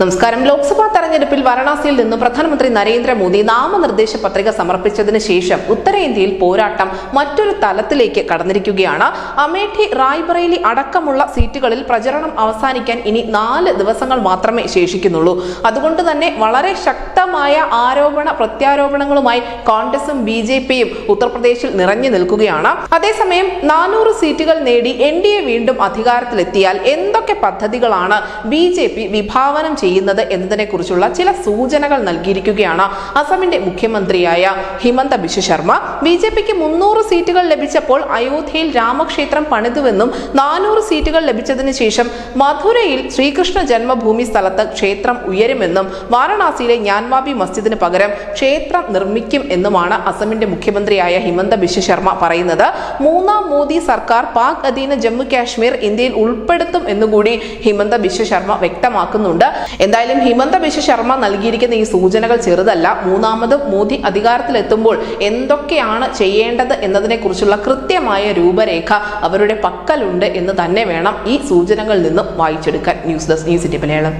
നമസ്കാരം. ലോക്സഭാ തെരഞ്ഞെടുപ്പിൽ വാരണാസിയിൽ നിന്ന് പ്രധാനമന്ത്രി നരേന്ദ്രമോദി നാമനിർദ്ദേശ പത്രിക സമർപ്പിച്ചതിന് ശേഷം ഉത്തരേന്ത്യയിൽ പോരാട്ടം മറ്റൊരു തലത്തിലേക്ക് കടന്നിരിക്കുകയാണ്. അമേഠി, റായ്ബറേലി അടക്കമുള്ള സീറ്റുകളിൽ പ്രചരണം അവസാനിക്കാൻ ഇനി 4 ദിവസങ്ങൾ മാത്രമേ ശേഷിക്കുന്നുള്ളൂ. അതുകൊണ്ട് തന്നെ വളരെ ശക്തമായ ആരോപണ പ്രത്യാരോപണങ്ങളുമായി കോൺഗ്രസും BJPയും ഉത്തർപ്രദേശിൽ നിറഞ്ഞു നിൽക്കുകയാണ്. അതേസമയം 400 സീറ്റുകൾ നേടി NDA വീണ്ടും അധികാരത്തിലെത്തിയാൽ എന്തൊക്കെ പദ്ധതികളാണ് BJP വിഭാവനം ചെയ്യുന്നത് എന്നതിനെ കുറിച്ചുള്ള ചില സൂചനകൾ നൽകിയിരിക്കുകയാണ് അസമിന്റെ മുഖ്യമന്ത്രിയായ ഹിമന്ത ബിശ്വ ശർമ്മ. BJPക്ക് 300 സീറ്റുകൾ ലഭിച്ചപ്പോൾ അയോധ്യയിൽ രാമക്ഷേത്രം പണിതുവെന്നും 400 സീറ്റുകൾ ലഭിച്ചതിന് ശേഷം മധുരയിൽ ശ്രീകൃഷ്ണ ജന്മഭൂമി സ്ഥലത്ത് ക്ഷേത്രം ഉയരുമെന്നും വാരണാസിയിലെ ജ്ഞാൻവാപി മസ്ജിദിന് പകരം ക്ഷേത്രം നിർമ്മിക്കും എന്നുമാണ് അസമിന്റെ മുഖ്യമന്ത്രിയായ ഹിമന്ത ബിശ്വ ശർമ്മ പറയുന്നത്. 3ാം മോദി സർക്കാർ പാക് അധീന ജമ്മു കാശ്മീർ ഇന്ത്യയിൽ ഉൾപ്പെടുത്തും എന്നുകൂടി ഹിമന്ത ബിശ്വ ശർമ്മ വ്യക്തമാക്കുന്നുണ്ട്. എന്തായാലും ഹിമന്ത ബിശ്വ ശർമ്മ നൽകിയിരിക്കുന്ന ഈ സൂചനകൾ ചെറുതല്ല. 3ാമത് മോദി അധികാരത്തിലെത്തുമ്പോൾ എന്തൊക്കെയാണ് ചെയ്യേണ്ടത് എന്നതിനെ കുറിച്ചുള്ള കൃത്യമായ രൂപരേഖ അവരുടെ പക്കലുണ്ട് എന്ന് തന്നെ വേണം ഈ സൂചനകളിൽ നിന്നും വായിച്ചെടുക്കാൻ. News desk, news India Malayalam.